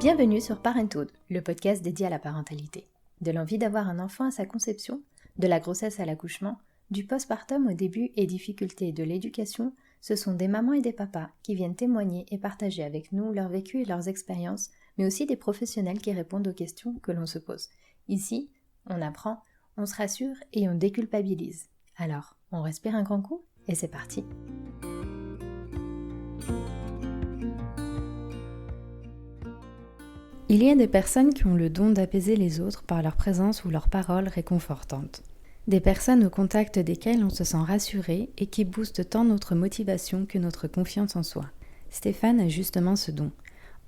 Bienvenue sur Parenthood, le podcast dédié à la parentalité. De l'envie d'avoir un enfant à sa conception, de la grossesse à l'accouchement, du postpartum au début et difficultés de l'éducation, ce sont des mamans et des papas qui viennent témoigner et partager avec nous leur vécu et leurs expériences, mais aussi des professionnels qui répondent aux questions que l'on se pose. Ici, on apprend, on se rassure et on déculpabilise. Alors, on respire un grand coup et c'est parti. Il y a des personnes qui ont le don d'apaiser les autres par leur présence ou leurs paroles réconfortantes. Des personnes au contact desquelles on se sent rassuré et qui boostent tant notre motivation que notre confiance en soi. Stéphane a justement ce don.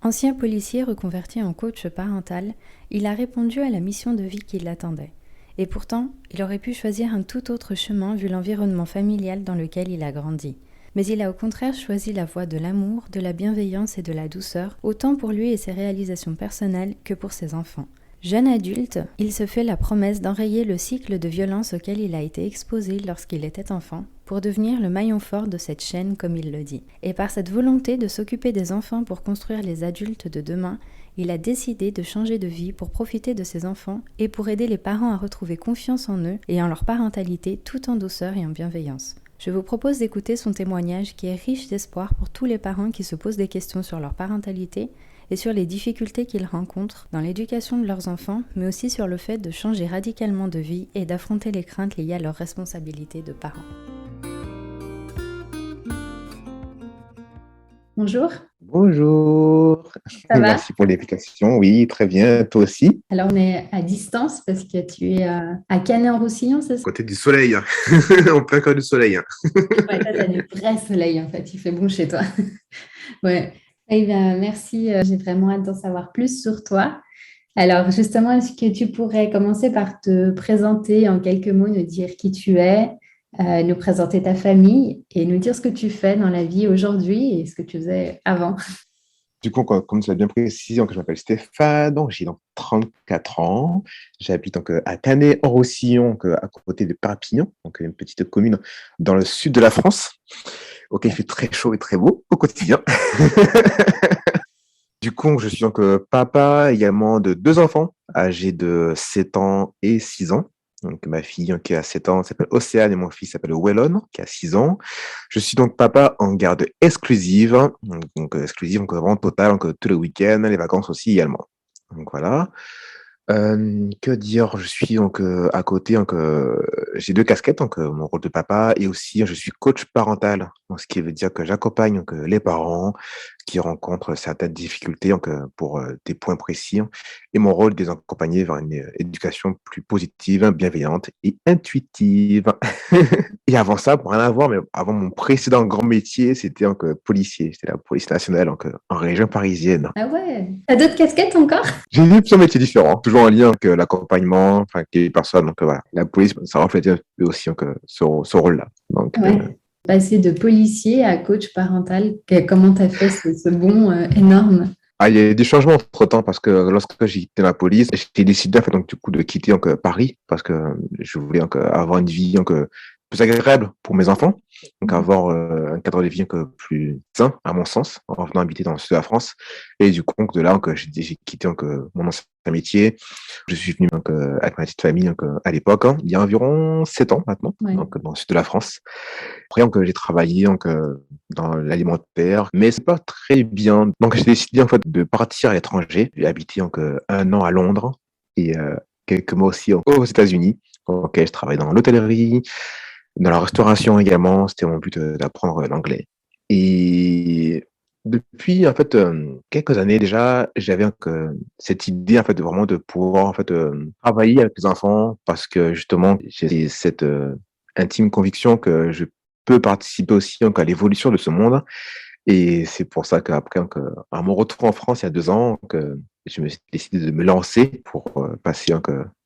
Ancien policier reconverti en coach parental, il a répondu à la mission de vie qui l'attendait. Et pourtant, il aurait pu choisir un tout autre chemin vu l'environnement familial dans lequel il a grandi. Mais il a au contraire choisi la voie de l'amour, de la bienveillance et de la douceur, autant pour lui et ses réalisations personnelles que pour ses enfants. Jeune adulte, il se fait la promesse d'enrayer le cycle de violence auquel il a été exposé lorsqu'il était enfant, pour devenir le maillon fort de cette chaîne comme il le dit. Et par cette volonté de s'occuper des enfants pour construire les adultes de demain, il a décidé de changer de vie pour profiter de ses enfants et pour aider les parents à retrouver confiance en eux et en leur parentalité tout en douceur et en bienveillance. Je vous propose d'écouter son témoignage qui est riche d'espoir pour tous les parents qui se posent des questions sur leur parentalité et sur les difficultés qu'ils rencontrent dans l'éducation de leurs enfants, mais aussi sur le fait de changer radicalement de vie et d'affronter les craintes liées à leurs responsabilités de parents. Bonjour. Bonjour. Ça va ? Merci pour l'invitation. Oui, très bien. Toi aussi? Alors, on est à distance parce que tu es à Canet-en-Roussillon, c'est ça ? Côté du soleil. On peut encore du soleil. Ouais, toi, tu as du vrai soleil en fait. Il fait bon chez toi. Ouais. Eh bien, merci. J'ai vraiment hâte d'en savoir plus sur toi. Alors, justement, est-ce que tu pourrais commencer par te présenter en quelques mots, nous dire qui tu es, nous présenter ta famille et nous dire ce que tu fais dans la vie aujourd'hui et ce que tu faisais avant. Du coup, comme tu l'as bien précisé, je m'appelle Stéphane, donc j'ai 34 ans. J'habite à Canet-en-Roussillon, à côté de Perpignan, donc une petite commune dans le sud de la France, auquel il fait très chaud et très beau au quotidien. Du coup, je suis papa également de 2 enfants, âgés de 7 ans et 6 ans. Donc, ma fille qui a 7 ans s'appelle Océane et mon fils s'appelle Wellon, qui a 6 ans. Je suis donc papa en garde exclusive, exclusive, vraiment totale, tous les week-ends, les vacances aussi également. Donc voilà. Que dire? Je suis à côté, j'ai 2 casquettes, mon rôle de papa et aussi je suis coach parental. Donc, ce qui veut dire que j'accompagne les parents qui rencontrent certaines difficultés pour des points précis et mon rôle de les accompagner vers une éducation plus positive, bienveillante et intuitive. Et avant ça, pour rien à voir, mais avant mon précédent grand métier, c'était policier. C'était la police nationale en région parisienne. Ah ouais, t'as d'autres casquettes encore ? J'ai eu plusieurs métiers différents, toujours en lien avec l'accompagnement, avec les personnes. Donc voilà, la police, ça reflétait un peu aussi ce rôle-là. Donc, Ouais. Passer de policier à coach parental, comment t'as fait ce bond énorme ? il y a eu des changements entre-temps parce que lorsque j'ai quitté la police, j'ai décidé de quitter Paris parce que je voulais avoir une vie plus agréable pour mes enfants, donc avoir un cadre de vie plus sain à mon sens en venant habiter dans le sud de la France. Et du coup de là j'ai quitté mon ancien métier. Je suis venu avec ma petite famille à l'époque, il y a environ 7 ans maintenant, Ouais. dans le sud de la France. Après j'ai travaillé dans l'alimentaire, mais c'est pas très bien. Donc j'ai décidé de partir à l'étranger. J'ai habité 1 an à Londres et quelques mois aussi aux États-Unis. Ok, je travaille dans l'hôtellerie, dans la restauration également. C'était mon but d'apprendre l'anglais. Et depuis quelques années déjà, j'avais cette idée de vraiment de pouvoir travailler avec les enfants parce que justement j'ai cette intime conviction que je peux participer aussi à l'évolution de ce monde. Et c'est pour ça qu'après à mon retour en France il y a 2 ans, je me suis décidé de me lancer pour passer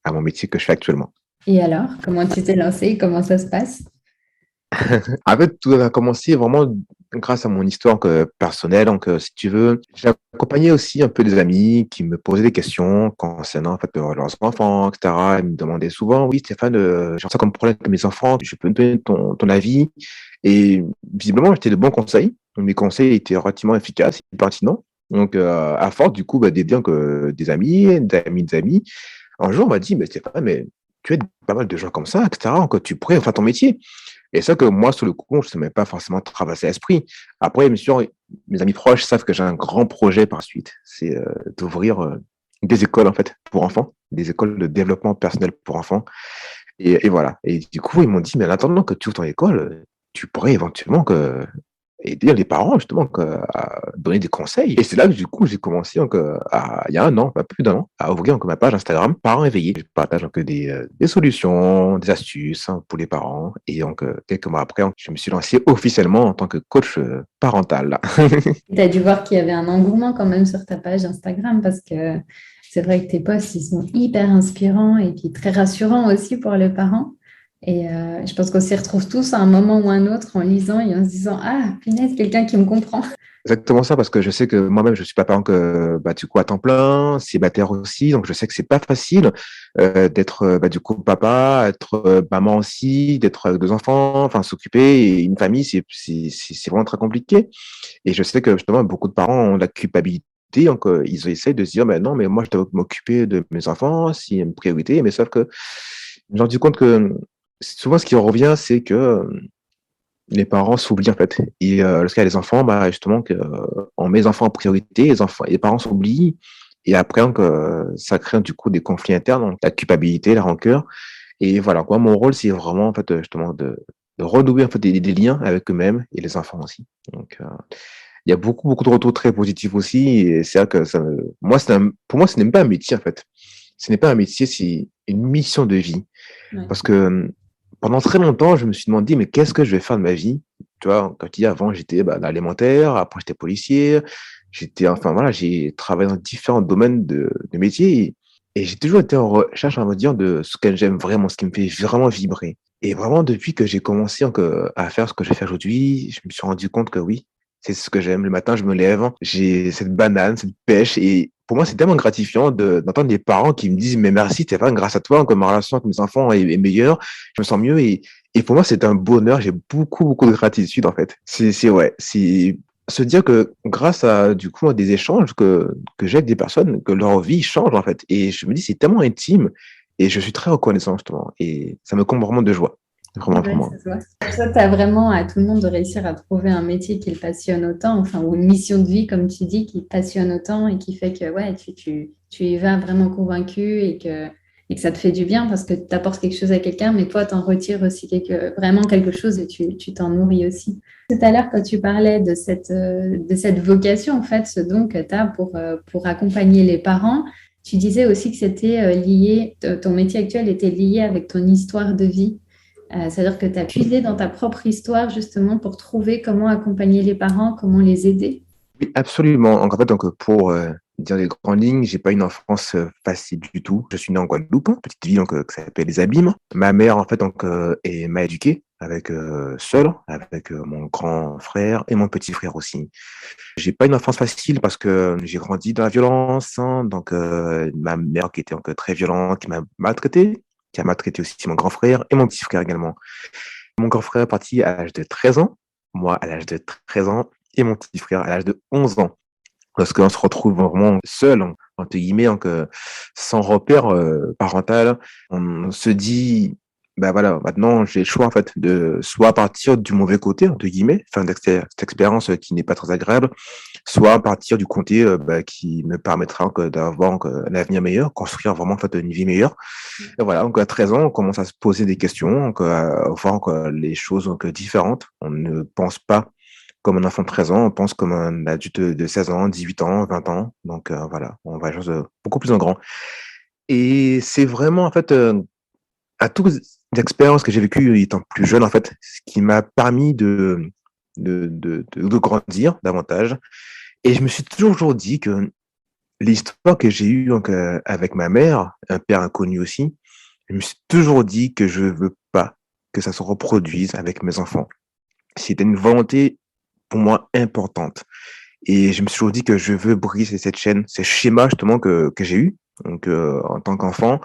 à mon métier que je fais actuellement. Et alors, comment tu t'es lancé ? Comment ça se passe ? Tout a commencé vraiment grâce à mon histoire personnelle. Si tu veux, j'ai accompagné aussi un peu des amis qui me posaient des questions concernant leurs enfants, etc. Ils me demandaient souvent, oui, Stéphane, j'ai ça comme problème avec mes enfants, je peux me donner ton avis. Et visiblement, j'étais de bons conseils. Mes conseils étaient relativement efficaces et pertinents. Donc, à force, du coup, d'aider des amis, d'amis, un jour, on m'a dit, mais Stéphane, mais tu aides pas mal de gens comme ça, etc., que tu pourrais faire ton métier. Et ça que moi, sur le coup, je ne m'est pas forcément traversé l'esprit. Après, bien sûr, mes amis proches savent que j'ai un grand projet par la suite. C'est d'ouvrir des écoles, en fait, pour enfants, des écoles de développement personnel pour enfants. Et voilà. Et du coup, ils m'ont dit, mais en attendant que tu ouvres ton école, tu pourrais éventuellement aider les parents, justement, à donner des conseils. Et c'est là que, du coup, j'ai commencé, il y a un an, pas plus d'un an, à ouvrir ma page Instagram Parents éveillés. Je partage des solutions, des astuces pour les parents. Et donc, quelques mois après, je me suis lancé officiellement en tant que coach parental. Tu as dû voir qu'il y avait un engouement quand même sur ta page Instagram parce que c'est vrai que tes posts, ils sont hyper inspirants et puis très rassurants aussi pour les parents. Et je pense qu'on s'y retrouve tous à un moment ou un autre en lisant et en se disant, ah, punaise, quelqu'un qui me comprend. Exactement ça, parce que je sais que moi-même, je suis papa du coup, à temps plein, célibataire aussi, donc je sais que c'est pas facile d'être du coup papa, être maman aussi, d'être avec deux enfants, enfin s'occuper et une famille, c'est vraiment très compliqué. Et je sais que justement, beaucoup de parents ont la culpabilité, donc ils essayent de se dire, mais non, mais moi, je dois m'occuper de mes enfants, c'est une priorité, mais sauf que je me suis rendu compte que souvent, ce qui revient, c'est que les parents s'oublient en fait. Et lorsqu'il y a des enfants, justement, on met les enfants en priorité, les parents s'oublient. Et après, ça crée du coup des conflits internes, donc la culpabilité, la rancœur. Et voilà, quoi, mon rôle, c'est vraiment en fait, justement de renouer en fait, des liens avec eux-mêmes et les enfants aussi. Donc, il y a beaucoup, beaucoup de retours très positifs aussi. Et c'est vrai que pour moi, ce n'est pas un métier en fait. Ce n'est pas un métier, c'est une mission de vie. Ouais. Parce que pendant très longtemps, je me suis demandé, mais qu'est-ce que je vais faire de ma vie? Tu vois, quand tu dis avant, j'étais dans l'alimentaire, après j'étais policier, enfin voilà, j'ai travaillé dans différents domaines de métier et j'ai toujours été en recherche, on va dire, de ce que j'aime vraiment, ce qui me fait vraiment vibrer. Et vraiment, depuis que j'ai commencé à faire ce que je fais aujourd'hui, je me suis rendu compte que oui, c'est ce que j'aime. Le matin, je me lève, j'ai cette banane, cette pêche. Et pour moi, c'est tellement gratifiant d'entendre des parents qui me disent, mais merci Stéphane, grâce à toi, ma relation avec mes enfants est meilleure, je me sens mieux. Et pour moi, c'est un bonheur. J'ai beaucoup, beaucoup de gratitude, en fait. Ouais, c'est se dire que grâce à, du coup, à des échanges que j'ai avec des personnes, que leur vie change, en fait. Et je me dis, c'est tellement intime. Et je suis très reconnaissant, justement. Et ça me comble vraiment de joie. Vraiment, Ouais, vraiment. ça se voit. Je souhaite à vraiment à tout le monde de réussir à trouver un métier qui le passionne autant, enfin, ou une mission de vie, comme tu dis, qui te passionne autant et qui fait que ouais, tu y vas vraiment convaincu et que ça te fait du bien parce que tu apportes quelque chose à quelqu'un, mais toi, tu en retires aussi vraiment quelque chose et tu t'en nourris aussi. Tout à l'heure, quand tu parlais de cette vocation, en fait, ce don que tu as pour accompagner les parents, tu disais aussi que c'était lié, ton métier actuel était lié avec ton histoire de vie. C'est-à-dire que tu as puisé dans ta propre histoire justement pour trouver comment accompagner les parents, comment les aider. Oui, absolument. En fait, pour dire les grandes lignes, j'ai pas une enfance facile du tout. Je suis né en Guadeloupe, hein, petite ville qui s'appelle les Abîmes. Ma mère, en fait, m'a éduqué seul, avec mon grand frère et mon petit frère aussi. J'ai pas une enfance facile parce que j'ai grandi dans la violence, hein, donc ma mère qui était très violente, qui m'a maltraité, qui a maltraité aussi mon grand frère et mon petit frère également. Mon grand frère est parti à l'âge de 13 ans, moi à l'âge de 13 ans et mon petit frère à l'âge de 11 ans. Lorsqu'on se retrouve vraiment seul, entre guillemets, sans repère parental, on se dit, bah voilà, maintenant j'ai le choix en fait de soit partir du mauvais côté, entre guillemets, faire cette expérience qui n'est pas très agréable, soit partir du côté qui me permettra d'avoir un avenir meilleur, construire vraiment en fait une vie meilleure. Et voilà, donc à 13 ans, on commence à se poser des questions, à voir les choses différentes. On ne pense pas comme un enfant de 13 ans, on pense comme un adulte de 16 ans, 18 ans, 20 ans. Donc voilà, on va à des choses beaucoup plus en grand. Et c'est vraiment en fait à toutes les expériences que j'ai vécues étant plus jeune en fait, ce qui m'a permis de grandir davantage. Et je me suis toujours dit que l'histoire que j'ai eue avec ma mère, un père inconnu aussi, je me suis toujours dit que je veux pas que ça se reproduise avec mes enfants. C'était une volonté pour moi importante. Et je me suis toujours dit que je veux briser cette chaîne, ces schémas justement que j'ai eu en tant qu'enfant.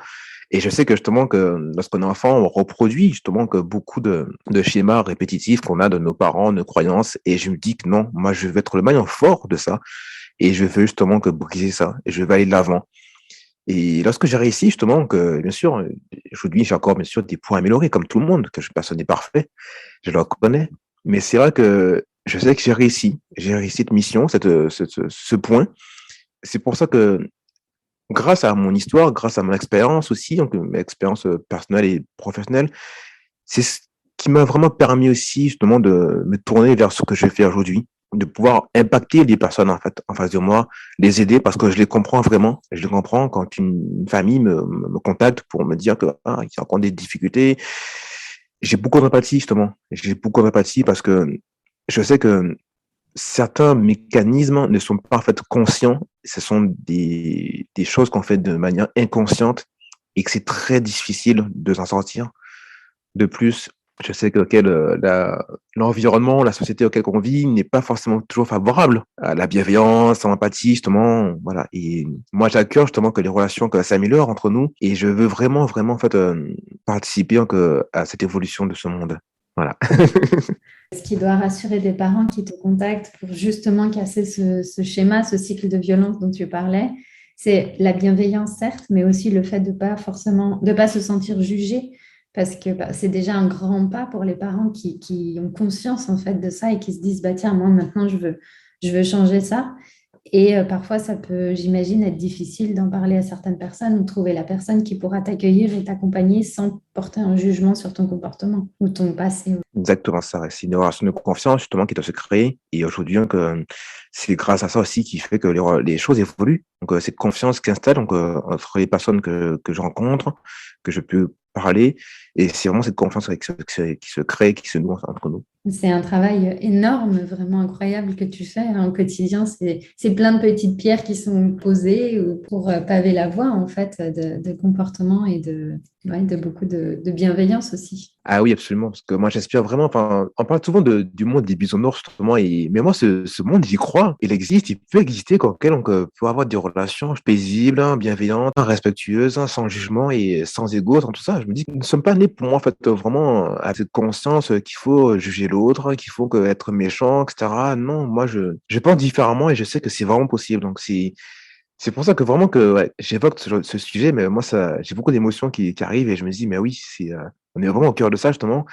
Et je sais que justement que lorsqu'on est enfant, on reproduit justement que beaucoup de schémas répétitifs qu'on a de nos parents, nos croyances. Et je me dis que non, moi je veux être le maillon fort de ça. Et je veux justement que briser ça. Et je veux aller de l'avant. Et lorsque j'ai réussi, justement, que bien sûr, aujourd'hui, j'ai encore, bien sûr, des points améliorés, comme tout le monde, que personne n'est parfait, je le reconnais. Mais c'est vrai que je sais que j'ai réussi. J'ai réussi cette mission, ce point. C'est pour ça que, grâce à mon histoire, grâce à mon expérience aussi, donc mon expérience personnelle et professionnelle, c'est ce qui m'a vraiment permis aussi, justement, de me tourner vers ce que je fais aujourd'hui, de pouvoir impacter les personnes, en fait, en face de moi, les aider parce que je les comprends vraiment. Je les comprends quand une famille me contacte pour me dire que, ah, il y a encore des difficultés. J'ai beaucoup d'empathie, justement. J'ai beaucoup d'empathie parce que je sais que certains mécanismes ne sont pas en fait conscients. Ce sont des choses qu'on fait de manière inconsciente et que c'est très difficile de s'en sortir. De plus, je sais que l'environnement, la société auquel on vit n'est pas forcément toujours favorable à la bienveillance, à l'empathie, justement. Voilà. Et moi, j'ai à cœur justement que les relations que s'améliorent entre nous et je veux vraiment, vraiment en fait, participer donc, à cette évolution de ce monde. Voilà. Ce qui doit rassurer des parents qui te contactent pour justement casser ce schéma, ce cycle de violence dont tu parlais, c'est la bienveillance, certes, mais aussi le fait de pas se sentir jugé, parce que bah, c'est déjà un grand pas pour les parents qui ont conscience en fait de ça et qui se disent, bah tiens, moi maintenant je veux changer ça. Et parfois, ça peut, j'imagine, être difficile d'en parler à certaines personnes ou trouver la personne qui pourra t'accueillir et t'accompagner sans porter un jugement sur ton comportement ou ton passé. Exactement ça. C'est une relation de confiance justement qui doit se créer. Et aujourd'hui, donc, c'est grâce à ça aussi qui fait que les choses évoluent. Donc, cette confiance qui s'installe donc, entre les personnes que je rencontre, que je peux parler. Et c'est vraiment cette confiance qui se crée, qui se noue entre nous. C'est un travail énorme, vraiment incroyable que tu fais au quotidien. C'est plein de petites pierres qui sont posées pour paver la voie en fait de comportement et de beaucoup de bienveillance aussi. Ah oui, absolument. Parce que moi, j'aspire vraiment. Enfin, on parle souvent du monde des bisounours, justement. Mais moi, ce monde, j'y crois. Il existe. Il peut exister. Auquel on peut avoir des relations paisibles, hein, bienveillantes, hein, respectueuses, hein, sans jugement et sans égo, sans tout ça. Je me dis que nous ne sommes pas nés pour moi, en fait, vraiment, à cette conscience qu'il faut juger l'autre, qu'il faut être méchant, etc. Non, moi, je pense différemment et je sais que c'est vraiment possible. Donc, c'est pour ça que vraiment que ouais, j'évoque ce sujet, mais moi, j'ai beaucoup d'émotions qui arrivent et je me dis, mais oui, on est vraiment au cœur de ça, justement.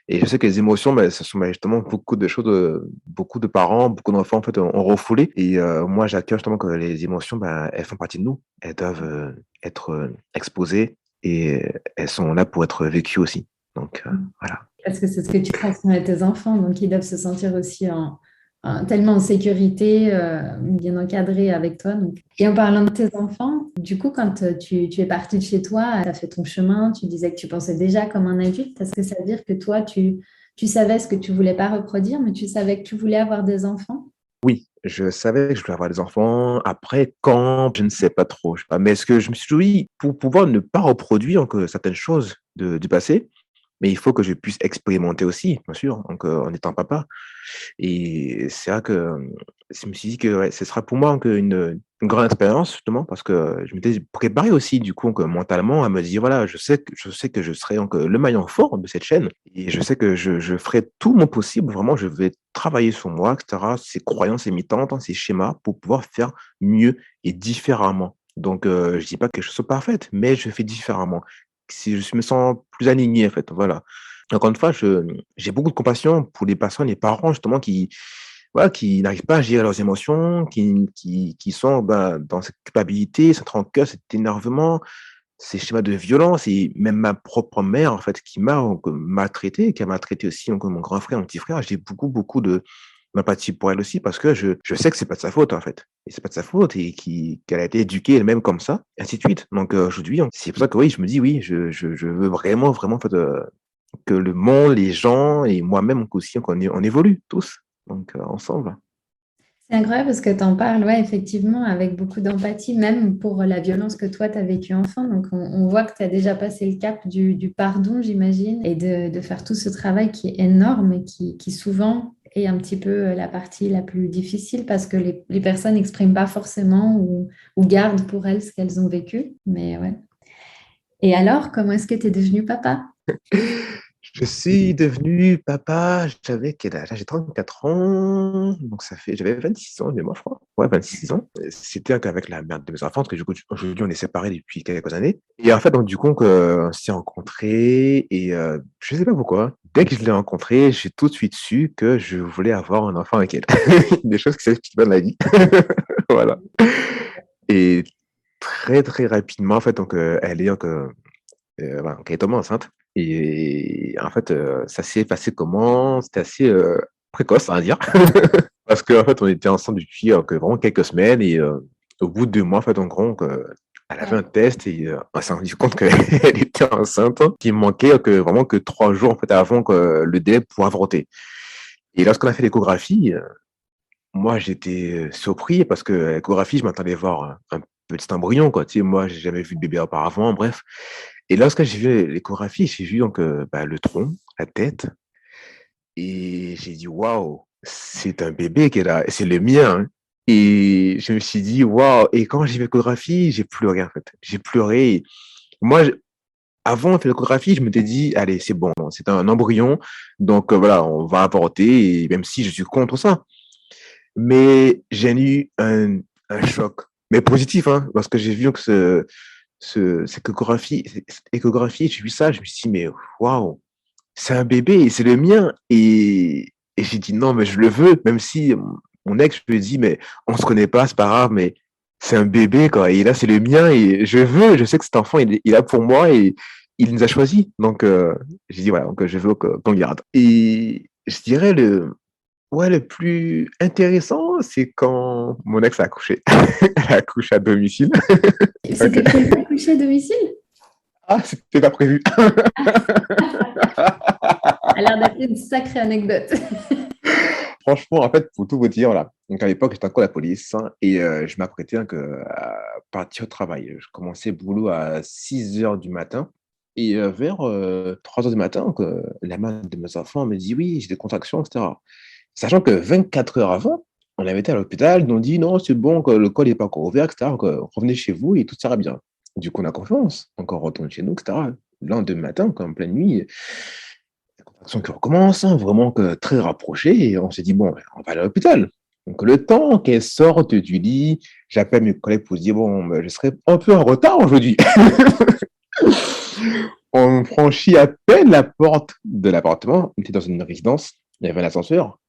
Et je sais que les émotions, ce sont justement beaucoup de choses, beaucoup de parents, beaucoup d'enfants, en fait, ont refoulé. Et moi, j'ai à cœur, justement, que les émotions, elles font partie de nous. Elles doivent être exposées et elles sont là pour être vécues aussi. Donc, voilà. Parce que c'est ce que tu transmets à tes enfants, donc ils doivent se sentir aussi tellement en sécurité, bien encadrés avec toi. Donc. Et en parlant de tes enfants, du coup, quand tu es partie de chez toi, tu as fait ton chemin, tu disais que tu pensais déjà comme un adulte. Est-ce que ça veut dire que toi, tu savais ce que tu voulais pas reproduire, mais tu savais que tu voulais avoir des enfants? Oui, je savais que je voulais avoir des enfants. Après, quand, je ne sais pas trop. Je sais pas. Mais ce que je me suis dit, oui, pour pouvoir ne pas reproduire certaines choses du passé, mais il faut que je puisse expérimenter aussi, bien sûr, donc, en étant papa. Et c'est vrai que je me suis dit que ouais, ce sera pour moi une grande expérience, justement, parce que je m'étais préparé aussi, du coup, mentalement, à me dire, voilà, je sais que je serai donc, le maillon fort de cette chaîne. Et je sais que je ferai tout mon possible, vraiment, je vais travailler sur moi, etc., ces croyances limitantes, hein, ces schémas, pour pouvoir faire mieux et différemment. Donc, je dis pas que je sois parfaite, mais je fais différemment. Si je me sens plus aligné, en fait, voilà. Encore une fois, j'ai beaucoup de compassion pour les personnes, les parents justement qui, voilà, qui n'arrivent pas à gérer leurs émotions, qui sont, dans cette culpabilité, cette rancœur, cet énervement, ces schémas de violence et même ma propre mère en fait qui m'a maltraité, qui a maltraité aussi donc mon grand frère, mon petit frère. J'ai beaucoup, beaucoup d'empathie pour elle aussi parce que je sais que c'est pas de sa faute en fait et c'est pas de sa faute et qu'elle a été éduquée elle-même comme ça, et ainsi de suite. Donc aujourd'hui, c'est pour ça que oui, je me dis oui, je veux vraiment, vraiment en fait, que le monde, les gens et moi-même aussi, on évolue tous, donc ensemble. C'est incroyable parce que tu en parles, ouais, effectivement, avec beaucoup d'empathie, même pour la violence que toi, tu as vécue enfant. Donc, on voit que tu as déjà passé le cap du pardon, j'imagine, et de faire tout ce travail qui est énorme et qui souvent est un petit peu la partie la plus difficile parce que les personnes n'expriment pas forcément ou gardent pour elles ce qu'elles ont vécu. Mais ouais. Et alors, comment est-ce que tu es devenu papa? Je suis devenu papa, j'avais quel âge? J'ai 34 ans, donc j'avais 26 ans de mémoire, je crois. ouais, 26 ans. C'était avec la mère de mes enfants, parce que du coup, aujourd'hui, on est séparés depuis quelques années. Et en fait, donc, du coup, on s'est rencontrés et je sais pas pourquoi. Dès que je l'ai rencontrée, j'ai tout de suite su que je voulais avoir un enfant avec elle. Des choses qui s'expliquent pas dans la vie. Voilà. Et très, très rapidement, en fait, donc, elle est, voilà, donc elle est tombée enceinte. Et en fait, ça s'est passé comment? C'était assez précoce, on va dire. Parce qu'en fait, on était ensemble depuis vraiment quelques semaines et au bout de 2 mois, en fait, en gros, elle avait un test et on s'est rendu compte qu'elle était enceinte, hein, qu'il manquait vraiment que 3 jours en fait, avant que le délai pour avorter. Et lorsqu'on a fait l'échographie, moi, j'étais surpris parce que l'échographie, je m'attendais à voir un petit embryon, quoi. Tu sais, moi, j'ai jamais vu de bébé auparavant, bref. Et lorsque j'ai vu l'échographie, j'ai vu donc le tronc, la tête, et j'ai dit waouh, c'est un bébé qui est là, et c'est le mien, hein. Et je me suis dit waouh. Et quand j'ai vu l'échographie, j'ai pleuré en fait. J'ai pleuré. Moi, avant de faire l'échographie, je m'étais dit allez, c'est bon, c'est un embryon, donc voilà, on va avorter, et même si je suis contre ça. Mais j'ai eu un choc, mais positif, hein, parce que j'ai vu que cette échographie, j'ai vu ça, je me suis dit, mais waouh, c'est un bébé et c'est le mien. Et j'ai dit, non, mais je le veux, même si mon ex, je lui ai dit, mais on se connaît pas, c'est pas grave, mais c'est un bébé, quoi. Et là, c'est le mien et je veux, je sais que cet enfant, il est là pour moi et il nous a choisis. Donc, j'ai dit, voilà, donc je veux qu'on le garde. Et je dirais ouais, le plus intéressant, c'est quand mon ex a accouché. Elle a accouché à domicile. C'était Ok. prévu accoucher à domicile? Ah, c'était pas prévu. A l'air d'être une sacrée anecdote. Franchement, en fait, pour tout vous dire, là, donc à l'époque, j'étais encore à la police, hein, et je m'apprêtais hein, à partir au travail. Je commençais le boulot à 6 heures du matin. Et vers 3 heures du matin, la mère de mes enfants me dit oui, j'ai des contractions, etc. Sachant que 24 heures avant, on avait été à l'hôpital, ils nous ont dit non, c'est bon, que le col n'est pas encore ouvert, etc. Que revenez chez vous et tout sera bien. Du coup, on a confiance. Donc, on retourne chez nous, etc. Le lendemain matin, en pleine nuit, la contraction qui recommence, hein, vraiment que très rapprochée. Et on s'est dit, bon, ben, on va aller à l'hôpital. Donc, le temps qu'elle sorte du lit, j'appelle mes collègues pour dire, bon, ben, je serai un peu en retard aujourd'hui. On franchit à peine la porte de l'appartement. On était dans une résidence, il y avait un ascenseur.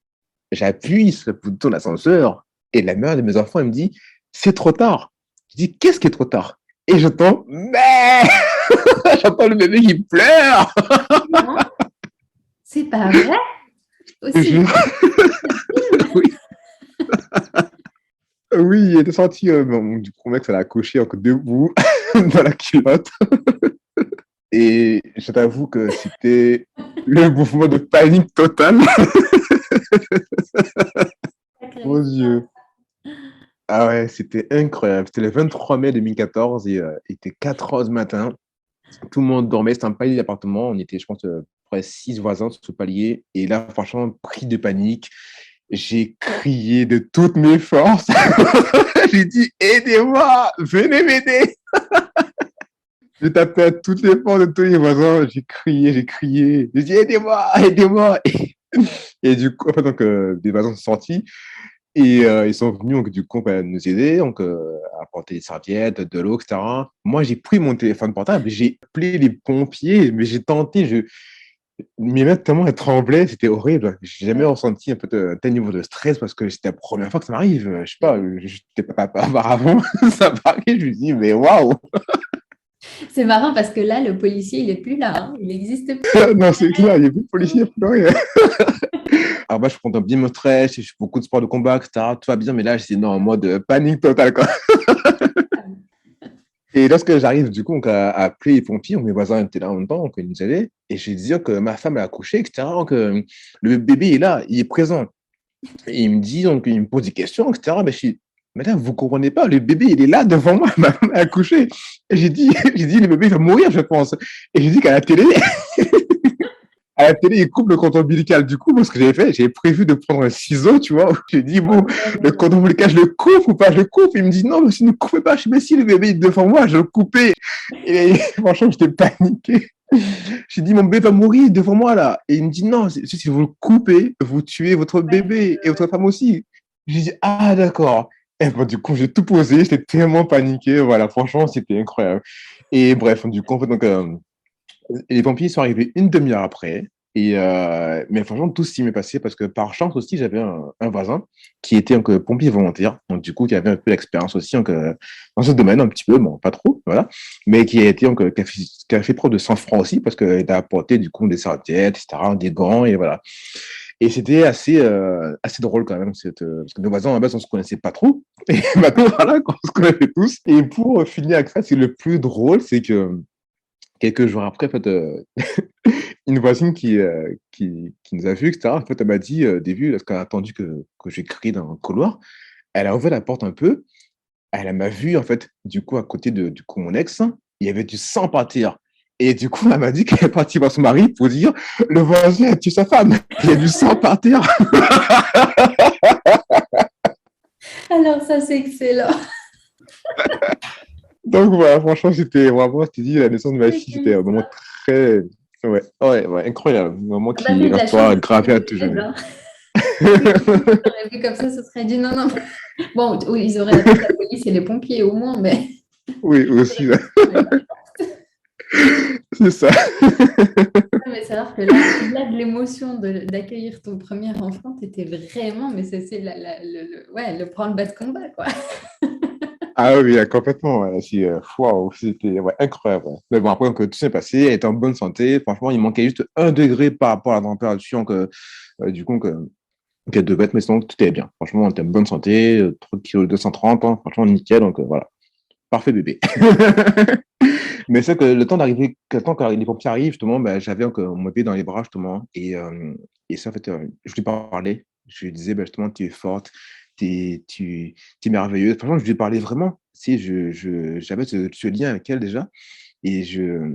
J'appuie sur le bouton d'ascenseur et la mère de mes enfants, elle me dit, c'est trop tard. Je dis, qu'est-ce qui est trop tard? Et j'entends, mais j'entends le bébé qui pleure. Non, c'est pas vrai. Aussi. Oui, oui, il était sorti, du coup, mec, ça l'a accouché encore debout dans la culotte. Et je t'avoue que c'était le mouvement de panique totale. Mon Dieu. Ah ouais, c'était incroyable. C'était le 23 mai 2014 et il était 4 heures du matin. Tout le monde dormait. C'était un palier d'appartement. On était, je pense, près 6 voisins sur ce palier. Et là, franchement, pris de panique, j'ai crié de toutes mes forces. J'ai dit, aidez-moi, venez m'aider. J'ai tapé à toutes les portes de tous les voisins. J'ai crié, j'ai crié. J'ai dit, aidez-moi, aidez-moi. Et du coup, en fait, donc, des voisins sont sortis. Et ils sont venus donc, du coup nous aider, donc à apporter des serviettes, de l'eau, etc. Moi, j'ai pris mon téléphone portable, j'ai appelé les pompiers, mais j'ai tenté, mes mains tellement elles tremblaient, c'était horrible. J'ai jamais ressenti un peu un tel niveau de stress parce que c'était la première fois que ça m'arrive. Je sais pas, je n'étais pas papa auparavant, ça m'arrive, je me dis, mais waouh! C'est marrant parce que là, le policier, il n'est plus là. Hein. Il n'existe plus. Non, c'est clair, il n'y a plus de policier, plus rien. Alors, moi, je prends bien mon stress, je fais beaucoup de sport de combat, etc. Tout va bien, mais là, j'étais non, en mode panique totale, quoi. Et lorsque j'arrive, du coup, à appeler les pompiers, mes voisins étaient là en même temps, donc ils nous aidaient, et je dis que ma femme a accouché, etc., que le bébé est là, il est présent. Et il me dit, donc, il me pose des questions, etc. Mais je dis, madame, vous comprenez pas, le bébé, il est là devant moi, ma femme a accouché. Et j'ai dit, le bébé va mourir, je pense. Et j'ai dit qu'à la télé, il coupe le cordon ombilical. Du coup, moi, ce que j'avais fait, j'avais prévu de prendre un ciseau, tu vois. J'ai dit, bon, le cordon ombilical, je le coupe ou pas, je le coupe. Il me dit, non, mais si ne coupez pas, je dis, mais si le bébé est devant moi, je le coupais. Et franchement, j'étais paniqué. J'ai dit, mon bébé va mourir devant moi, là. Et il me dit, non, si vous le coupez, vous tuez votre bébé et votre femme aussi. J'ai dit, ah, d'accord. Et bon, du coup, j'ai tout posé, j'étais tellement paniqué, voilà, franchement, c'était incroyable. Et bref, du coup, en fait, donc, les pompiers sont arrivés une demi-heure après. Mais franchement, tout s'y m'est passé parce que par chance aussi, j'avais un voisin qui était donc, pompier volontaire. Donc, du coup, qui avait un peu d'expérience aussi donc, dans ce domaine, un petit peu, bon, pas trop, voilà. Mais qui a été, donc, qui a fait preuve de sang-froid aussi parce qu'il a apporté du coup des serviettes, etc., des gants, et voilà. Et c'était assez drôle quand même, parce que nos voisins, à la base, on se connaissait pas trop. Et maintenant, voilà, on se connaissait tous. Et pour finir avec ça, c'est le plus drôle, c'est que quelques jours après, en fait, une voisine qui nous a vus, etc., en fait, elle m'a dit, début, parce qu'elle a attendu que j'ai crié dans le couloir, elle a ouvert la porte un peu, elle m'a vu, en fait, du coup, à côté de du coup, mon ex, il y avait du sang par terre. Et du coup, elle m'a dit qu'elle est partie voir son mari pour dire, le voisin a tué sa femme, il y a du sang par terre. Alors ça, c'est excellent. Donc voilà, franchement, c'était dit, la naissance de ma C'est fille, c'était cool, un moment ça. très, ouais, ouais, ouais, incroyable, un moment Ah bah, qui t'as de la chance restera que gravé à tu tout l'aide, jamais. hein. T'aurais vu comme ça, ce serait dit non, non. Bon, oui, ils auraient appelé la police et les pompiers au moins, mais Oui, aussi, ouais, c'est ça. mais savoir que là, au-delà de l'émotion d'accueillir ton premier enfant, tu étais vraiment, mais c'est ouais, le branle-bas de combat, quoi. Ah oui, complètement. Ouais, waouh, c'était ouais, incroyable. Ouais. Mais bon, après, donc, tout s'est passé, elle était en bonne santé. Franchement, il manquait juste 1 degré par rapport à la température du coup, qu'elle devait être, mais sinon, tout est bien. Franchement, on était en bonne santé, 3 kg 230, hein, franchement, nickel. Donc, voilà, parfait bébé. Mais c'est que le temps d'arriver, que le temps que les pompiers arrivent, justement, ben, j'avais mon bébé dans les bras, justement. Et ça, en fait, je lui parlais. Je lui disais, ben, justement, tu es forte, tu es merveilleuse. Franchement, je lui parlais vraiment. Tu sais, j'avais ce lien avec elle déjà. Et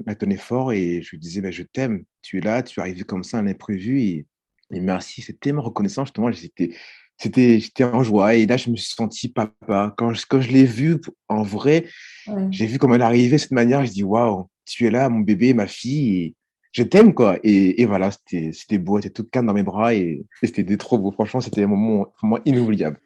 elle tenait fort et je lui disais, ben, je t'aime, tu es là, tu es arrivé comme ça à l'imprévu. Et merci, c'est tellement reconnaissant, justement. J'étais en joie. Et là, je me suis senti papa. Quand je l'ai vue en vrai, Ouais. j'ai vu comment elle arrivait de cette manière, je dis waouh, tu es là, mon bébé, ma fille, et je t'aime, quoi. Et voilà, c'était beau, elle était toute calme dans mes bras et c'était trop beau. Franchement, c'était un moment pour moi inoubliable.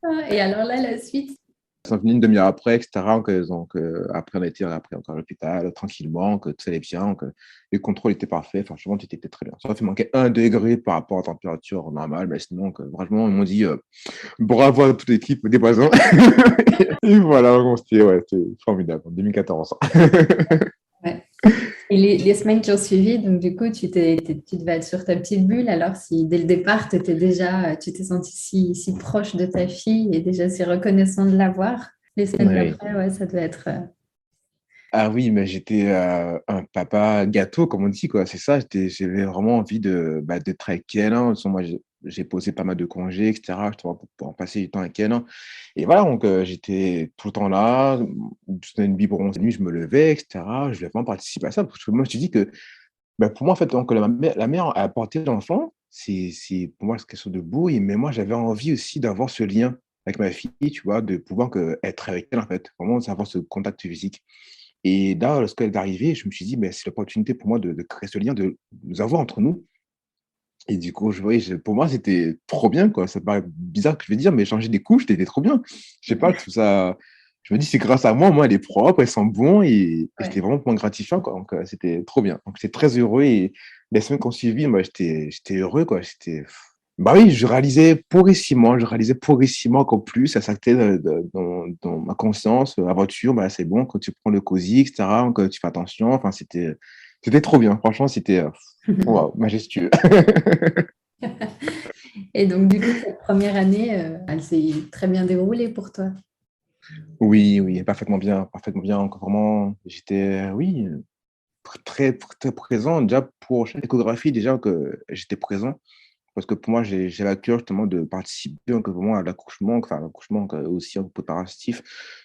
Ah, et alors là, la suite? Ils sont venus une demi-heure après, etc. Après, on a été après encore à l'hôpital, tranquillement, que tout allait bien, que les contrôles étaient parfaits. Franchement, tout était très bien. Ça fait manquer 1 degré par rapport à la température normale, mais sinon, vraiment, ils m'ont dit bravo à toute l'équipe des voisins. Et voilà, bon, c'était formidable, en 2014. Ouais. Et les semaines qui ont suivi, donc du coup, tu devais être sur ta petite bulle. Alors, si dès le départ, tu t'es senti si proche de ta fille et déjà si reconnaissant de l'avoir, les semaines Ouais. d'après, ouais, ça doit être. Ah oui, mais j'étais un papa gâteau, comme on dit, quoi. C'est ça, j'avais vraiment envie d'être avec elle, hein. De toute façon, moi, j'ai posé pas mal de congés, etc., justement, pour en passer du temps avec elle, hein. Et voilà, donc j'étais tout le temps là. Je donnais une biberon la nuit, je me levais, etc. Je voulais vraiment participer à ça, parce que moi, je te dis que pour moi, en fait, donc, la mère a porté l'enfant, pour moi, c'est quelque chose de beau, mais moi, j'avais envie aussi d'avoir ce lien avec ma fille, tu vois, de pouvoir être avec elle, en fait, vraiment avoir ce contact physique. Et là, lorsqu'elle est arrivée, je me suis dit: «Beh, c'est l'opportunité pour moi de créer ce lien, de nous avoir entre nous». Et du coup, pour moi, c'était trop bien, quoi. Ça paraît bizarre que je vais dire, mais changer des couches, c'était trop bien. Je sais pas, tout ça je me dis: «C'est grâce à moi, moi, elle est propre, elle sent bon» et Ouais. c'était vraiment pour moi gratifiant, quoi. Donc c'était trop bien. Donc j'étais très heureux et les semaines qui ont suivi, moi, j'étais heureux, quoi. Bah oui, je réalisais progressivement qu'en plus, ça s'actait dans ma conscience, la voiture, bah, c'est bon, quand tu prends le cosy, et cetera, donc tu fais attention. Enfin, c'était trop bien. Franchement, c'était, waouh, majestueux. Et donc, du coup, cette première année, elle s'est très bien déroulée pour toi. Oui, oui, parfaitement bien, parfaitement bien. Donc vraiment, j'étais, oui, très, très présent. Déjà, pour chaque échographie, déjà que j'étais présent. Parce que pour moi, j'avais à cœur justement de participer donc vraiment à l'accouchement, enfin l'accouchement aussi en préparatif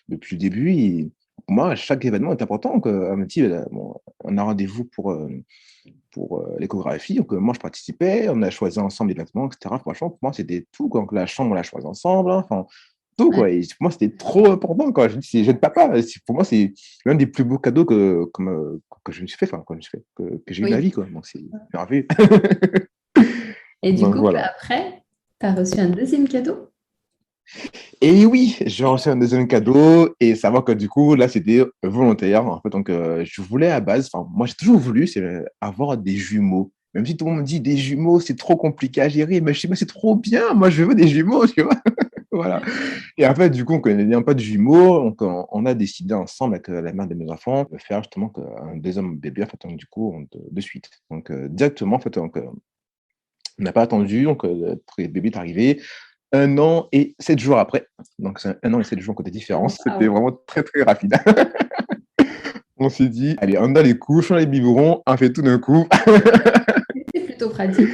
depuis le début. Et pour moi, chaque événement est important. Donc, elle me dit, bon, on a rendez-vous pour l'échographie. Donc, moi, je participais, on a choisi ensemble les vêtements, etc. Franchement, pour moi, c'était tout, quoi. Donc, la chambre, on l'a choisi ensemble, hein. Enfin, tout, Ouais. quoi. Et pour moi, c'était trop important, quoi. Je me dis, c'est jeune papa. Pour moi, c'est l'un des plus beaux cadeaux que je me suis fait, enfin, que j'ai eu de ma Oui. vie, quoi. Donc, c'est merveilleux. Et du Donc, coup, voilà. après, tu as reçu un deuxième cadeau? Et oui, j'ai reçu un deuxième cadeau et savoir que du coup, là, c'était volontaire. En fait, donc, je voulais à base, enfin, moi, j'ai toujours voulu c'est, avoir des jumeaux. Même si tout le monde me dit des jumeaux, c'est trop compliqué à gérer, mais je sais pas, c'est trop bien. Moi, je veux des jumeaux, tu vois. Voilà. Et en fait, du coup, on connaît un peu de jumeaux. Donc, on a décidé ensemble avec la mère de mes enfants de faire justement un deuxième bébé, en fait, donc, du coup, de suite. Donc, directement, en fait, donc, on n'a pas attendu. Donc, le bébé est arrivé 1 an et 7 jours après. Donc, c'est 1 an et 7 jours côté différence. C'était Waouh. vraiment très, très rapide. On s'est dit, allez, on a les couches, on a les biberons, on fait tout d'un coup. C'est plutôt pratique.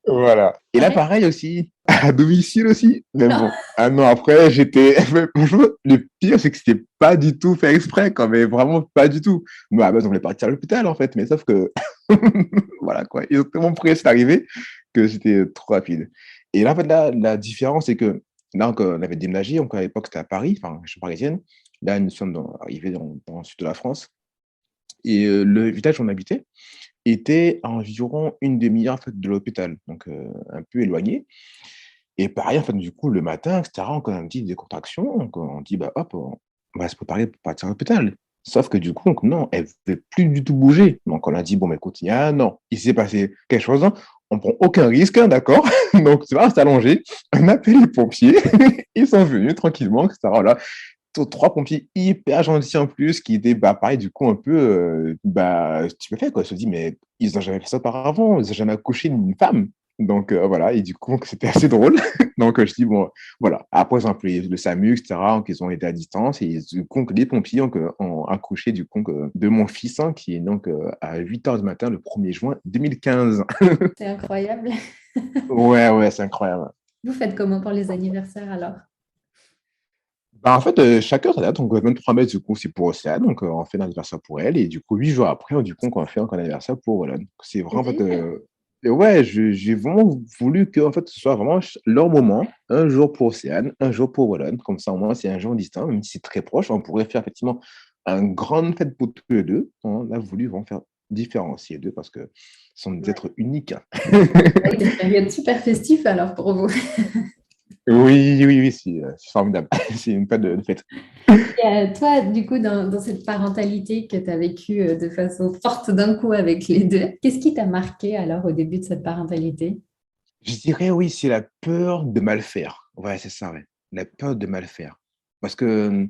Voilà. Et là, Pareil. pareil aussi, à domicile aussi. Mais Non. bon, 1 an après, j'étais. Franchement, le pire, c'est que c'était pas du tout fait exprès, quoi, mais vraiment pas du tout. Moi, à la base, on voulait partir à l'hôpital, en fait, mais sauf que. Voilà, quoi. Ils ont tellement pris, c'est arrivé que c'était trop rapide. Et là, en fait, là, la différence, c'est que là, donc, on avait déménagé, donc à l'époque, c'était à Paris, enfin, je suis parisienne. Là, nous sommes arrivés dans le sud de la France. Et le village où on habitait était à environ une demi-heure en fait, de l'hôpital, donc un peu éloigné. Et pareil, en fait, du coup, le matin, etc., on a un petit décontraction, donc on dit, bah, hop, on va se préparer pour partir à l'hôpital. Sauf que du coup, donc, non, elle ne veut plus du tout bouger. Donc on a dit, bon, mais écoute, il y a un an, il s'est passé quelque chose, hein, on ne prend aucun risque, hein, d'accord. Donc tu vas rester allongé, on appelle les pompiers, ils sont venus tranquillement, etc. Voilà. 3 pompiers hyper gentils en plus, qui étaient, bah, pareil, du coup, un peu, bah, stupéfaits, quoi. Ils se dit, mais ils n'ont jamais fait ça auparavant, ils n'ont jamais accouché d'une femme. Donc, voilà, et du coup, c'était assez drôle. Donc, je dis, bon, voilà. Après, ils ont appelé le SAMU, etc., donc ils ont été à distance, et du coup, les pompiers ont accouché, du coup, de mon fils, hein, qui est donc à 8 heures du matin, le 1er juin 2015. C'est incroyable. Ouais, ouais, c'est incroyable. Vous faites comment pour les anniversaires alors? Bah, en fait, chacun sa date. Donc, 23 mai, du coup, c'est pour Océane. Donc, on fait l'anniversaire pour elle. Et du coup, 8 jours après, du coup, on fait encore l'anniversaire pour Wallen. C'est C'est vraiment, en fait, génial. et ouais, j'ai vraiment voulu que, en fait, ce soit vraiment leur moment. Un jour pour Océane, un jour pour Wallen. Comme ça, au moins, c'est un jour distinct, même si c'est très proche. On pourrait faire effectivement une grande fête pour tous les deux. On a voulu vraiment faire différencier les deux parce que ce sont des Ouais. êtres uniques, hein. Avec une période super festive alors pour vous. Oui, oui, oui, c'est formidable. C'est une fête de fête. Et toi, du coup, dans cette parentalité que tu as vécue de façon forte d'un coup avec les deux, qu'est-ce qui t'a marqué alors au début de cette parentalité? Je dirais oui, c'est la peur de mal faire. Ouais, c'est ça, ouais. La peur de mal faire. Parce que,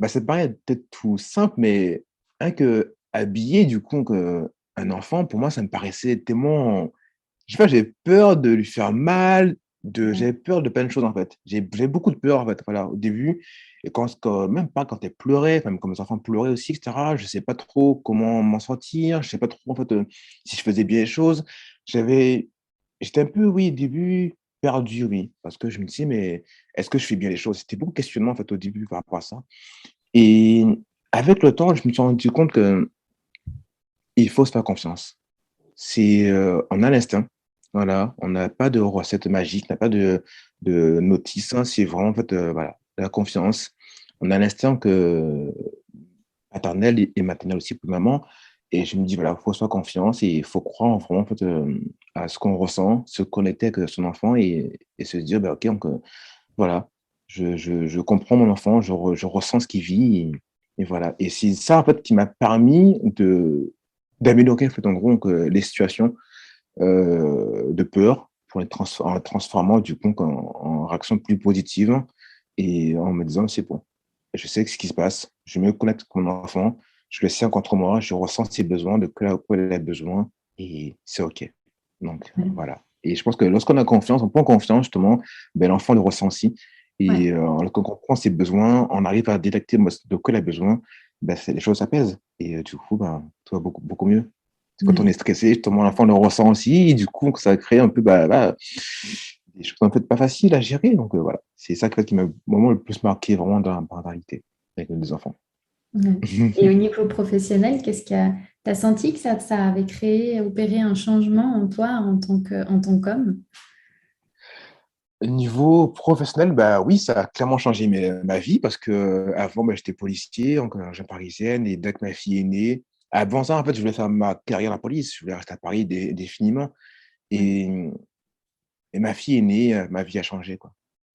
bah, ça paraît peut-être tout simple, mais rien que habiller, du coup, un enfant, pour moi, ça me paraissait tellement. Je sais pas, j'avais peur de lui faire mal, Ouais. j'avais peur de plein de choses, en fait. J'avais beaucoup de peur, en fait, voilà, au début. Et même pas quand elle pleurait, enfin, quand mes enfants pleuraient aussi, etc., je sais pas trop comment m'en sortir, je sais pas trop, en fait, si je faisais bien les choses. J'avais, j'étais un peu, oui, au début, perdu, oui, parce que je me disais, mais est-ce que je fais bien les choses? C'était beaucoup de questionnements, en fait, au début par rapport à ça. Et avec le temps, je me suis rendu compte que il faut se faire confiance. C'est, on a l'instinct. Voilà, on n'a pas de recette magique, on n'a pas de notice, hein. C'est vraiment, en fait, voilà, la confiance. On a l'instinct paternel et maternel aussi pour maman. Et je me dis, voilà, il faut se faire confiance et il faut croire vraiment, en fait, à ce qu'on ressent, se connecter avec son enfant et se dire, bah, OK, donc, voilà, je comprends mon enfant, je ressens ce qu'il vit et voilà. Et c'est ça, en fait, qui m'a permis d'améliorer, en fait, en gros, donc, les situations de peur pour en les transformant du coup en réaction plus positive et en me disant c'est bon. Je sais ce qui se passe, je me connecte avec mon enfant, je le sens contre moi, je ressens ses besoins, de quoi il a besoin et c'est OK. Donc Ouais. voilà. Et je pense que lorsqu'on a confiance, on prend confiance justement, ben, l'enfant le ressent aussi. Ouais. Et lorsqu'on comprend ses besoins, on arrive à détecter de quoi il a besoin, ben, les choses s'apaisent. Et du coup, ben, tout va beaucoup, beaucoup mieux. Quand on Ouais. est stressé, justement, l'enfant le ressent aussi, et du coup, ça crée un peu des choses en fait pas faciles à gérer. Donc voilà, c'est ça en fait, qui m'a vraiment le plus marqué vraiment dans la parentalité avec les enfants. Ouais. Et au niveau professionnel, qu'est-ce que tu as senti que ça avait créé, opéré un changement en toi en tant qu'homme? Niveau professionnel, bah oui, ça a clairement changé ma vie parce que avant, bah, j'étais policier en région parisienne et dès que ma fille est née, avant ça, en fait, je voulais faire ma carrière à la police, je voulais rester à Paris définitivement. Ouais. Et, et ma fille est née, ma vie a changé, quoi.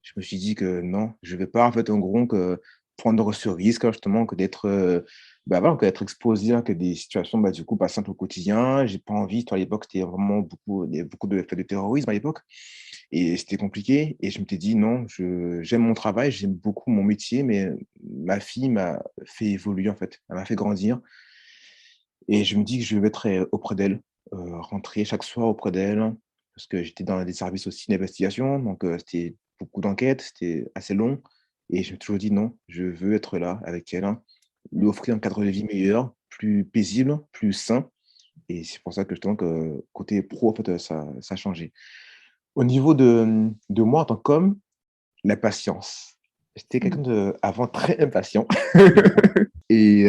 Je me suis dit que non, je ne vais pas, en fait, en gros, que prendre ce risque, hein, justement, que d'être voilà, que d'être exposé à que des situations, du coup, pas simples au quotidien. J'ai pas envie, toi, à l'époque, c'était vraiment beaucoup, il y avait beaucoup de faits de terrorisme à l'époque. Et c'était compliqué. Et je m'étais dit, non, j'aime mon travail, j'aime beaucoup mon métier, mais ma fille m'a fait évoluer, en fait. Elle m'a fait grandir. Et je me dis que je vais être auprès d'elle, rentrer chaque soir auprès d'elle, parce que j'étais dans des services aussi d'investigation, donc c'était beaucoup d'enquêtes, c'était assez long. Et je me suis toujours dit, non, je veux être là avec elle, hein, lui offrir un cadre de vie meilleur, plus paisible, plus sain. Et c'est pour ça que justement, que côté pro, en fait, ça a changé. Au niveau de moi en tant qu'homme, la patience. J'étais quelqu'un avant très impatient. Et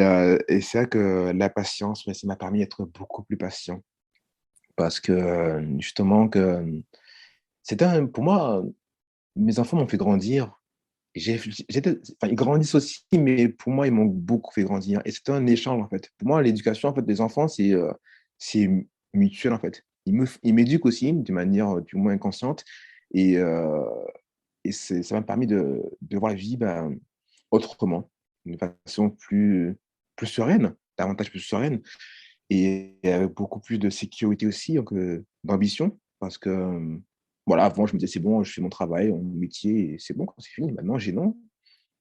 c'est vrai que la patience, ouais, ça m'a permis d'être beaucoup plus patient parce que, justement que, c'était pour moi, mes enfants m'ont fait grandir. Ils grandissent aussi, mais pour moi, ils m'ont beaucoup fait grandir et c'était un échange, en fait. Pour moi, l'éducation, en fait, des enfants, c'est mutuel, en fait. Ils m'éduquent aussi de manière, du moins inconsciente et heu ça m'a permis de voir la vie, autrement, d'une façon plus sereine, davantage plus sereine et avec beaucoup plus de sécurité aussi, donc d'ambition parce que, voilà, avant je me disais: «C'est bon, je fais mon travail, mon métier et c'est bon, c'est fini». Maintenant j'ai non,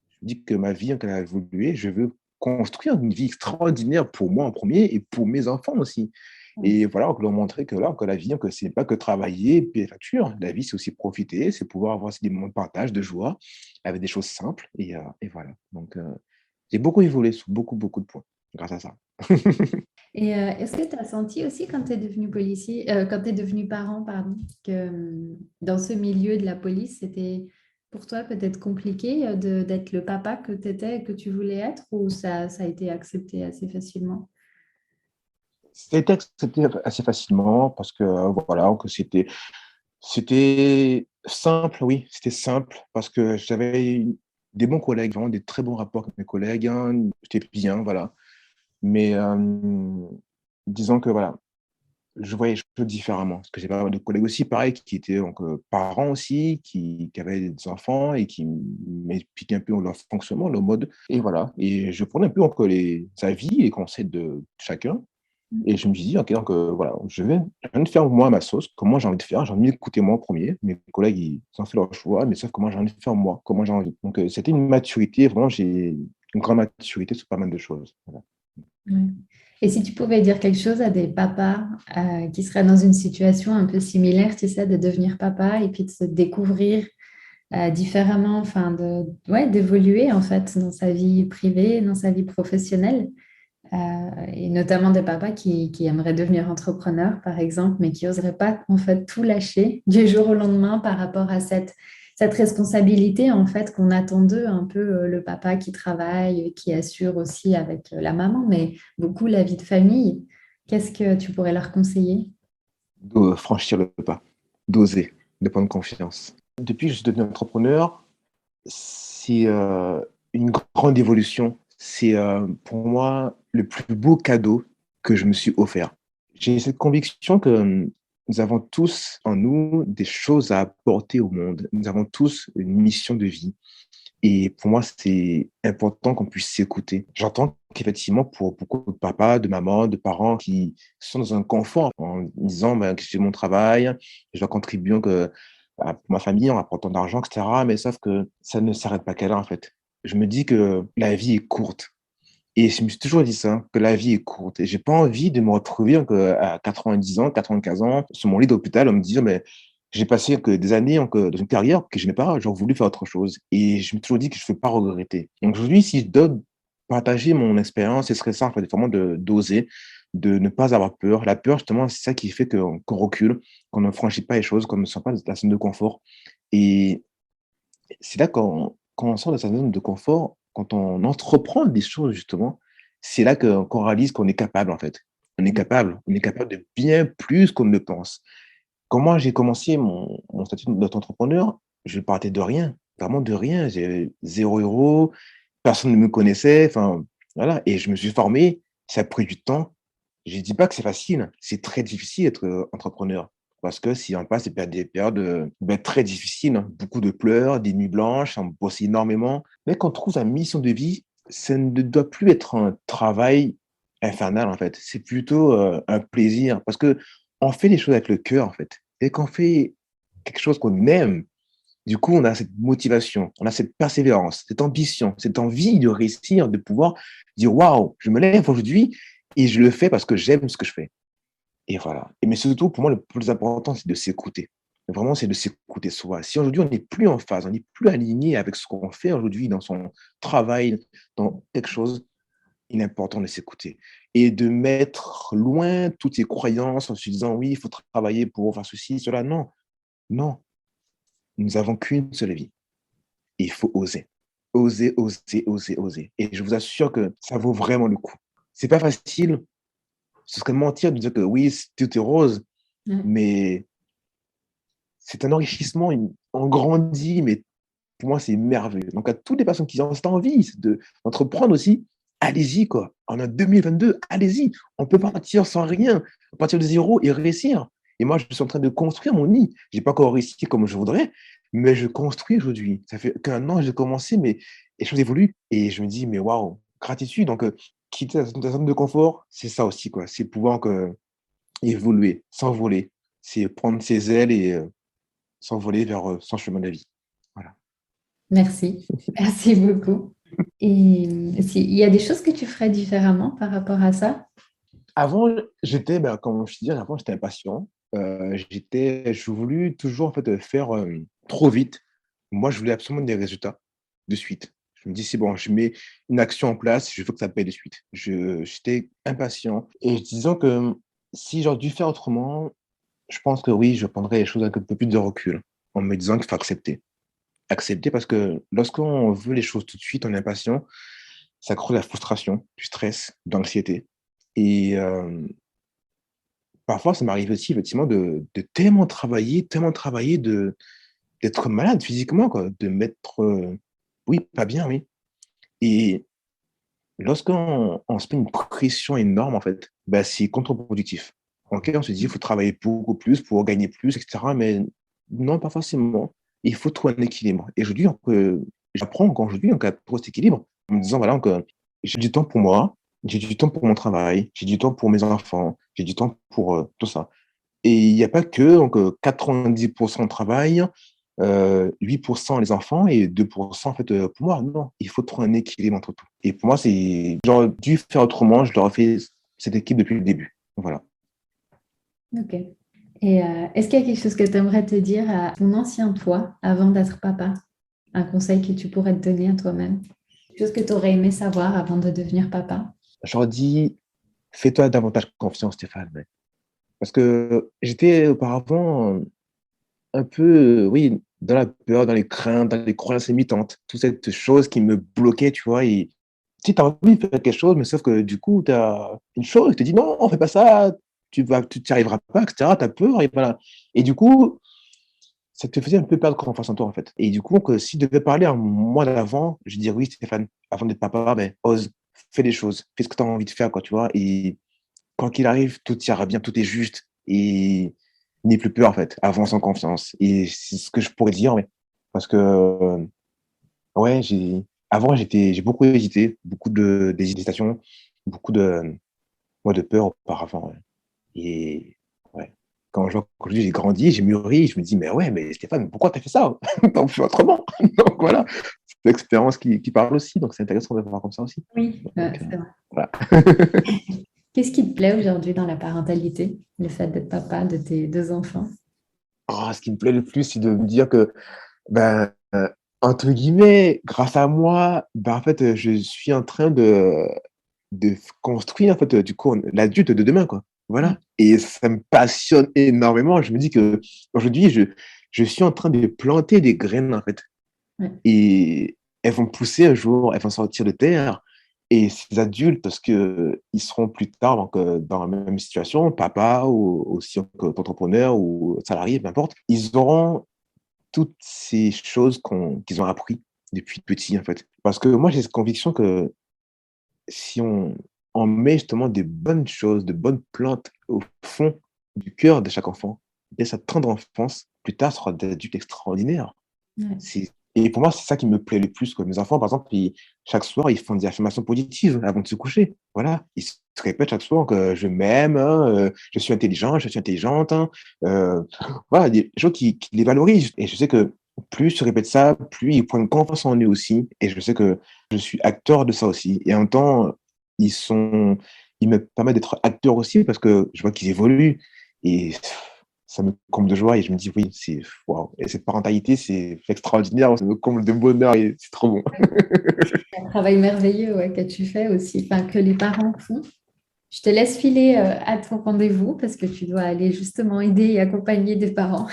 je me dis que ma vie, elle a évolué, je veux construire une vie extraordinaire pour moi en premier et pour mes enfants aussi. Ouais. Et voilà, on leur montrer que là, que la vie, que c'est pas que travailler, payer les factures. La vie, c'est aussi profiter, c'est pouvoir avoir aussi des moments de partage, de joie, avec des choses simples. Et voilà. Donc, j'ai beaucoup évolué sur beaucoup, beaucoup de points grâce à ça. Et est-ce que tu as senti aussi quand tu es devenu policier, quand tu es devenu parent, pardon, que dans ce milieu de la police, c'était pour toi peut-être compliqué d'être le papa que tu étais et que tu voulais être, ou ça a été accepté assez facilement? C'était accepté assez facilement parce que, voilà, que c'était simple, oui, c'était simple parce que j'avais des bons collègues, vraiment des très bons rapports avec mes collègues, hein, j'étais bien, voilà. Mais disons que voilà, je voyais les choses différemment. Parce que j'ai pas mal de collègues aussi, pareil, qui étaient donc parents aussi, qui avaient des enfants et qui m'expliquaient un peu leur fonctionnement, leur mode. Et voilà. Et je prenais un peu encore les avis et les conseils de chacun. Et je me suis dit, OK, donc voilà, je viens de faire moi ma sauce, comment j'ai envie de faire. J'ai envie d'écouter moi en premier. Mes collègues, ils ont fait leur choix, mais sauf comment j'ai envie de faire moi, comment j'ai envie. Donc c'était une maturité, vraiment, j'ai une grande maturité sur pas mal de choses. Voilà. Ouais. Et si tu pouvais dire quelque chose à des papas qui seraient dans une situation un peu similaire, tu sais, de devenir papa et puis de se découvrir différemment, enfin ouais, d'évoluer en fait dans sa vie privée, dans sa vie professionnelle, et notamment des papas qui aimeraient devenir entrepreneurs, par exemple, mais qui n'oseraient pas en fait tout lâcher du jour au lendemain par rapport à cette responsabilité en fait qu'on attend d'eux, un peu le papa qui travaille, qui assure aussi avec la maman, mais beaucoup la vie de famille. Qu'est-ce que tu pourrais leur conseiller? De franchir le pas, d'oser, de prendre confiance. Depuis que je suis devenu entrepreneur, c'est, une grande évolution. C'est, pour moi, le plus beau cadeau que je me suis offert. J'ai cette conviction que, nous avons tous en nous des choses à apporter au monde. Nous avons tous une mission de vie et pour moi, c'est important qu'on puisse s'écouter. J'entends qu'effectivement, pour beaucoup de papas, de mamans, de parents qui sont dans un confort en disant que j'ai mon travail, je dois contribuer à ma famille en apportant de l'argent, etc. Mais sauf que ça ne s'arrête pas qu'à là, en fait. Je me dis que la vie est courte. Et je me suis toujours dit ça, que la vie est courte. Et j'ai pas envie de me retrouver à 90 ans, 95 ans, sur mon lit d'hôpital, en me disant, mais j'ai passé que des années dans une carrière que je n'ai pas, j'aurais voulu faire autre chose. Et je me suis toujours dit que je ne veux pas regretter. Donc aujourd'hui, si je dois partager mon expérience, ce serait ça, en fait, vraiment d'oser, de ne pas avoir peur. La peur, justement, c'est ça qui fait qu'on recule, qu'on ne franchit pas les choses, qu'on ne sort pas de la zone de confort. Et c'est là quand on sort de sa zone de confort, quand on entreprend des choses justement, c'est là qu'on réalise qu'on est capable en fait. On est capable de bien plus qu'on ne le pense. Quand moi j'ai commencé mon statut d'auto-entrepreneur, je partais de rien, vraiment de rien. J'ai 0 €, personne ne me connaissait, enfin voilà et je me suis formé, ça a pris du temps. Je dis pas que c'est facile, c'est très difficile d'être, entrepreneur Parce que si on passe des périodes très difficiles, hein, beaucoup de pleurs, des nuits blanches, on bosse énormément. Mais quand on trouve sa mission de vie, ça ne doit plus être un travail infernal, en fait. C'est plutôt un plaisir. Parce que on fait les choses avec le cœur, en fait. Et quand on fait quelque chose qu'on aime, du coup, on a cette motivation, on a cette persévérance, cette ambition, cette envie de réussir, de pouvoir dire waouh, je me lève aujourd'hui et je le fais parce que j'aime ce que je fais. Et voilà. Mais surtout, pour moi, le plus important, c'est de s'écouter. Vraiment, c'est de s'écouter soi. Si aujourd'hui, on n'est plus en phase, on n'est plus aligné avec ce qu'on fait aujourd'hui dans son travail, dans quelque chose, il est important de s'écouter et de mettre loin toutes ces croyances en se disant oui, il faut travailler pour faire ceci, cela. Non, non, nous avons qu'une seule vie. Et il faut oser. Oser, oser, oser, oser. Et je vous assure que ça vaut vraiment le coup. C'est pas facile. Ce serait mentir de dire que oui, tout est rose, Ouais. mais c'est un enrichissement, on grandit, mais pour moi, c'est merveilleux. Donc, à toutes les personnes qui ont cette envie d'entreprendre aussi, allez-y, quoi. En 2022, allez-y. On peut partir sans rien, partir de zéro et réussir. Et moi, je suis en train de construire mon nid. Je n'ai pas encore réussi comme je voudrais, mais je construis aujourd'hui. Ça fait qu'un an que j'ai commencé, mais les choses évoluent. Et je me dis, mais waouh, gratitude. Donc, quitter ta zone de confort, c'est ça aussi, quoi. C'est pouvoir évoluer, s'envoler. C'est prendre ses ailes et s'envoler vers son chemin de vie. Voilà. Merci. Merci beaucoup. Et il y a des choses que tu ferais différemment par rapport à ça? Avant, j'étais, comme je te dis, avant, j'étais impatient. Je voulais toujours en fait, faire trop vite. Moi, je voulais absolument des résultats de suite. Je me dis, c'est bon, je mets une action en place, je veux que ça paye de suite. J'étais impatient. Et disons que si j'aurais dû faire autrement, je pense que oui, je prendrais les choses avec un peu plus de recul, en me disant qu'il faut accepter. Accepter parce que lorsqu'on veut les choses tout de suite, on est impatient, ça crée la frustration, du stress, de l'anxiété. Et parfois, ça m'arrive aussi effectivement de tellement travailler, d'être malade physiquement, quoi, de m'être, oui, pas bien, oui. Et lorsqu'on se met une pression énorme, en fait, bah, c'est contre-productif. OK, on se dit: «Il faut travailler beaucoup plus pour gagner plus» et cetera, mais non, pas forcément. Il faut trouver un équilibre et aujourd'hui, j'apprends encore aujourd'hui donc à trouver cet équilibre en me disant: «Voilà, donc j'ai du temps pour moi, j'ai du temps pour mon travail, j'ai du temps pour mes enfants, j'ai du temps pour, tout ça». Et il n'y a pas que donc 90 travail, 8 les enfants et 2 en fait, pour moi. Non, il faut trouver un équilibre entre tout. Et pour moi, j'aurais dû faire autrement, je l'aurais fait cette équipe depuis le début. Voilà. Ok. Et est-ce qu'il y a quelque chose que tu aimerais te dire à ton ancien toi avant d'être papa? Un conseil que tu pourrais te donner à toi-même? Quelque chose que tu aurais aimé savoir avant de devenir papa? J'aurais dit: «Fais-toi davantage confiance Stéphane», ouais. Parce que j'étais auparavant un peu, oui, dans la peur, dans les craintes, dans les croyances limitantes, toute cette chose qui me bloquait, tu vois? Et tu as envie de faire quelque chose, mais sauf que du coup, tu as une chose qui te dit: «Non, fais pas ça, tu n'y arriveras pas» et cetera. Tu as peur et voilà. Et du coup, ça te faisait un peu perdre confiance en toi, en fait. Et du coup, que si je devais parler à moi d'avant, je dirais: «Oui Stéphane, avant d'être papa, ose, fais des choses, fais ce que tu as envie de faire, quoi», tu vois? Et quoi qu'il arrive, tout ira bien, tout est juste et n'aie plus peur en fait, avance en confiance et c'est ce que je pourrais dire, ouais. Parce que, ouais, j'ai beaucoup hésité, beaucoup d'hésitation, beaucoup de peur auparavant, ouais. Et ouais, quand je vois qu'aujourd'hui j'ai grandi, j'ai mûri, je me dis: «Mais ouais, mais Stéphane, pourquoi tu as fait ça? Donc fais autrement». Donc voilà, c'est l'expérience qui parle aussi, donc c'est intéressant de voir comme ça aussi. Oui, Donc c'est vrai. voilà. Qu'est-ce qui te plaît aujourd'hui dans la parentalité, le fait d'être papa de tes deux enfants? Oh, ce qui me plaît le plus, c'est de me dire que, ben, entre guillemets, «grâce à moi», en fait, je suis en train de f construire, en fait, du coup, l'adulte de demain, quoi. Ouais, Voilà et ça me passionne énormément. Je me dis qu'aujourd'hui, je suis en train de planter des graines, en fait ouais, et elles vont pousser un jour, elles vont sortir de terre et ces adultes, parce qu'ils seront plus tard donc dans la même situation, papa ou aussi entrepreneur ou salarié, peu importe, ils auront toutes ces choses qu'ils ont appris depuis petit, en fait. Parce que moi, j'ai cette conviction que si on met justement des bonnes choses, de bonnes plantes au fond du cœur de chaque enfant, dès sa tendre enfance, plus tard, sera des adultes extraordinaires. Ouais. Et pour moi, c'est ça qui me plaît le plus. Que mes enfants, par exemple, chaque soir, ils font des affirmations positives avant de se coucher. Voilà. Ils se répètent chaque soir que je m'aime, hein, je suis intelligent, je suis intelligente, hein. Euh, voilà, des choses qui les valorisent. Et je sais que plus ils se répètent ça, plus ils prennent confiance en eux aussi. Et je sais que je suis acteur de ça aussi. Et en même temps, ils sont, ils me permettent d'être acteur aussi parce que je vois qu'ils évoluent. Et ça me comble de joie et je me dis oui, c'est waouh. Et cette parentalité, c'est extraordinaire, ça me comble de bonheur et c'est trop bon. Un travail merveilleux ouais, que tu fais aussi, enfin, que les parents font. Je te laisse filer à ton rendez-vous parce que tu dois aller justement aider et accompagner des parents.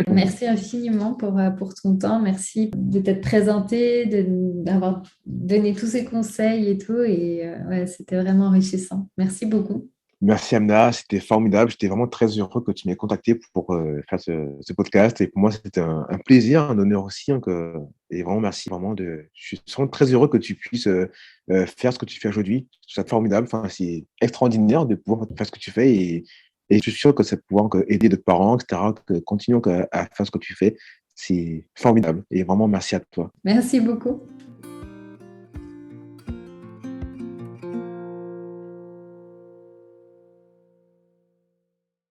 Merci infiniment pour ton temps. Merci de t'être présenté, d'avoir donné tous ces conseils et tout. Et ouais, c'était vraiment enrichissant. Merci beaucoup. Merci Amna, c'était formidable. J'étais vraiment très heureux que tu m'aies contacté pour faire ce podcast. Et pour moi, c'était un plaisir, un honneur aussi, hein, et vraiment merci. Je suis vraiment très heureux que tu puisses faire ce que tu fais aujourd'hui. Je trouve ça formidable. Enfin, c'est extraordinaire de pouvoir faire ce que tu fais. Et je suis sûr que ça va pouvoir aider d'autres parents, etc., que continuons à faire ce que tu fais. C'est formidable. Et vraiment, merci à toi. Merci beaucoup.